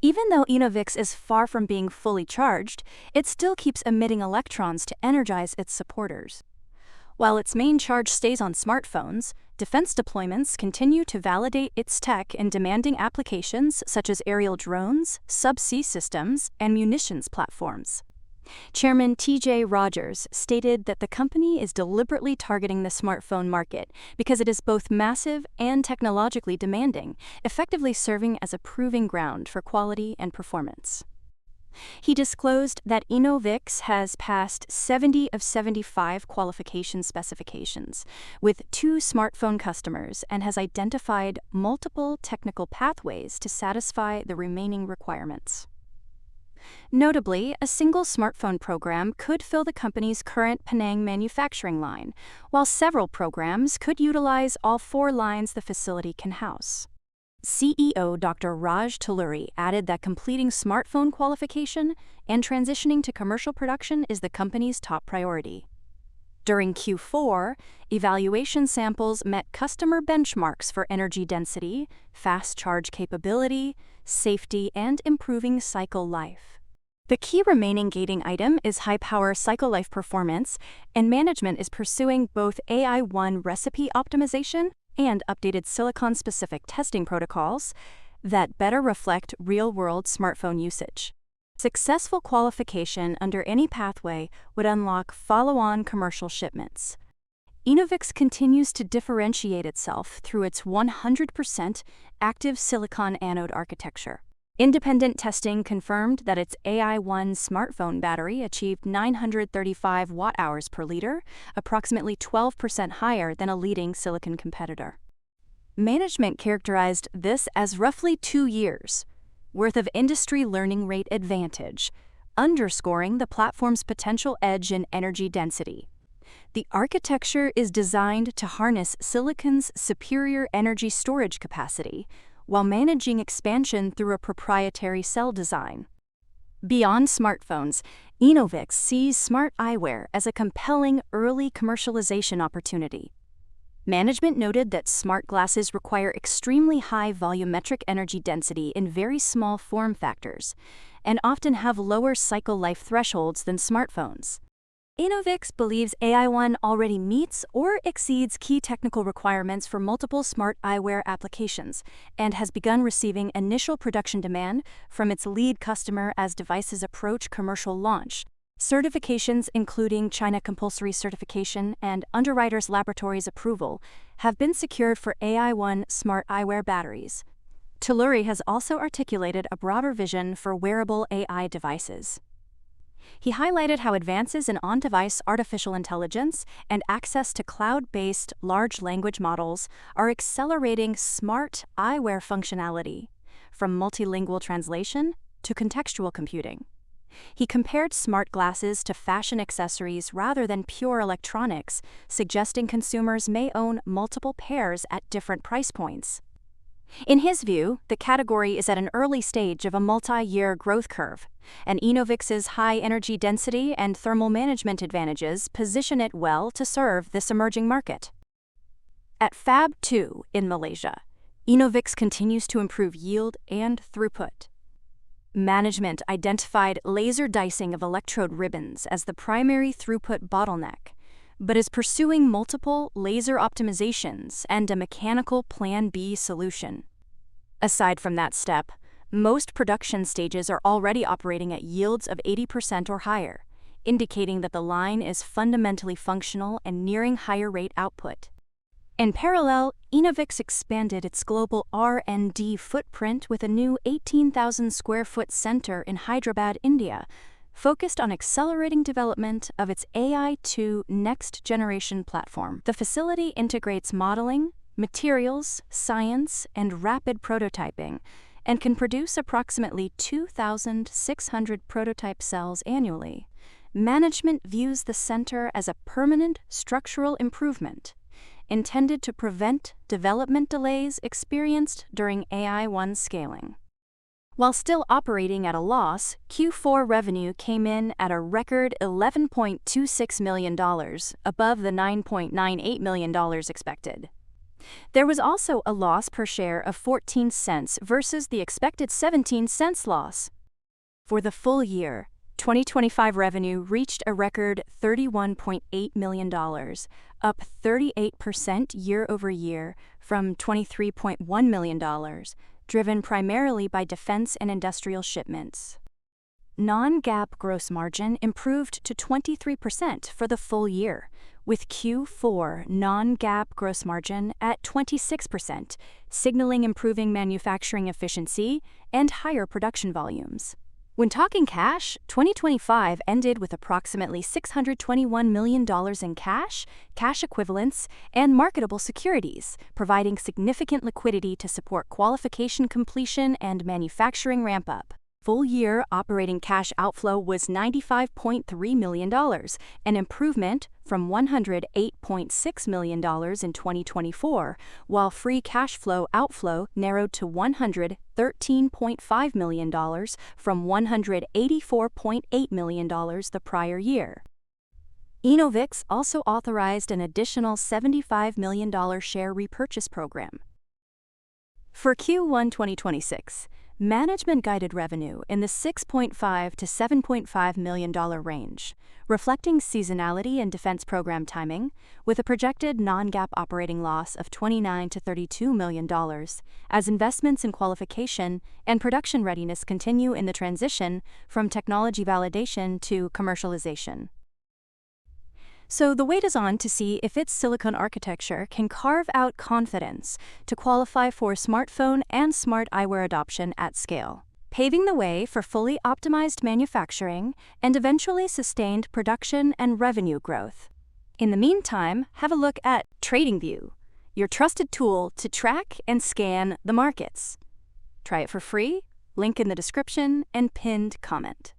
Even though Enovix is far from being fully charged, it still keeps emitting electrons to energize its supporters. While its main charge stays on smartphones, defense deployments continue to validate its tech in demanding applications such as aerial drones, subsea systems, and munitions platforms. Chairman T.J. Rogers stated that the company is deliberately targeting the smartphone market because it is both massive and technologically demanding, effectively serving as a proving ground for quality and performance. He disclosed that Enovix has passed 70 of 75 qualification specifications with 2 smartphone customers and has identified multiple technical pathways to satisfy the remaining requirements. Notably, a single smartphone program could fill the company's current Penang manufacturing line, while several programs could utilize all 4 lines the facility can house. CEO Dr. Raj Talluri added that completing smartphone qualification and transitioning to commercial production is the company's top priority. During Q4, evaluation samples met customer benchmarks for energy density, fast charge capability, safety, and improving cycle life. The key remaining gating item is high-power cycle life performance, and management is pursuing both AI1 recipe optimization and updated silicon-specific testing protocols that better reflect real-world smartphone usage. Successful qualification under any pathway would unlock follow-on commercial shipments. Enovix continues to differentiate itself through its 100% active silicon anode architecture. Independent testing confirmed that its AI1 smartphone battery achieved 935 watt-hours per liter, approximately 12% higher than a leading silicon competitor. Management characterized this as roughly 2 years' worth of industry learning rate advantage, underscoring the platform's potential edge in energy density. The architecture is designed to harness silicon's superior energy storage capacity, while managing expansion through a proprietary cell design. Beyond smartphones, Enovix sees smart eyewear as a compelling early commercialization opportunity. Management noted that smart glasses require extremely high volumetric energy density in very small form factors, and often have lower cycle life thresholds than smartphones. Enovix believes AI1 already meets or exceeds key technical requirements for multiple smart eyewear applications and has begun receiving initial production demand from its lead customer as devices approach commercial launch. Certifications including China Compulsory Certification and Underwriters Laboratories approval have been secured for AI1 smart eyewear batteries. Talluri has also articulated a broader vision for wearable AI devices. He highlighted how advances in on-device artificial intelligence and access to cloud-based large language models are accelerating smart eyewear functionality, from multilingual translation to contextual computing. He compared smart glasses to fashion accessories rather than pure electronics, suggesting consumers may own multiple pairs at different price points. In his view, the category is at an early stage of a multi-year growth curve, and Enovix's high energy density and thermal management advantages position it well to serve this emerging market. At Fab 2 in Malaysia, Enovix continues to improve yield and throughput. Management identified laser dicing of electrode ribbons as the primary throughput bottleneck, but is pursuing multiple laser optimizations and a mechanical Plan B solution. Aside from that step, most production stages are already operating at yields of 80% or higher, indicating that the line is fundamentally functional and nearing higher rate output. In parallel, Enovix expanded its global R&D footprint with a new 18,000 square foot center in Hyderabad, India, focused on accelerating development of its AI2 next-generation platform. The facility integrates modeling, materials, science, and rapid prototyping, and can produce approximately 2,600 prototype cells annually. Management views the center as a permanent structural improvement, intended to prevent development delays experienced during AI1 scaling. While still operating at a loss, Q4 revenue came in at a record $11.26 million, above the $9.98 million expected. There was also a loss per share of 14 cents versus the expected 17 cents loss. For the full year, 2025 revenue reached a record $31.8 million, up 38% year over year from $23.1 million, driven primarily by defense and industrial shipments. Non-GAAP gross margin improved to 23% for the full year, with Q4 non-GAAP gross margin at 26%, signaling improving manufacturing efficiency and higher production volumes. When talking cash, 2025 ended with approximately $621 million in cash, cash equivalents, and marketable securities, providing significant liquidity to support qualification completion and manufacturing ramp-up. Full-year operating cash outflow was $95.3 million, an improvement from $108.6 million in 2024, while free cash flow outflow narrowed to $113.5 million from $184.8 million the prior year. Enovix also authorized an additional $75 million share repurchase program. For Q1 2026, management guided revenue in the $6.5 to $7.5 million range, reflecting seasonality and defense program timing, with a projected non-GAAP operating loss of $29 to $32 million, as investments in qualification and production readiness continue in the transition from technology validation to commercialization. So the wait is on to see if its silicon architecture can carve out confidence to qualify for smartphone and smart eyewear adoption at scale, paving the way for fully optimized manufacturing and eventually sustained production and revenue growth. In the meantime, have a look at TradingView, your trusted tool to track and scan the markets. Try it for free, link in the description and pinned comment.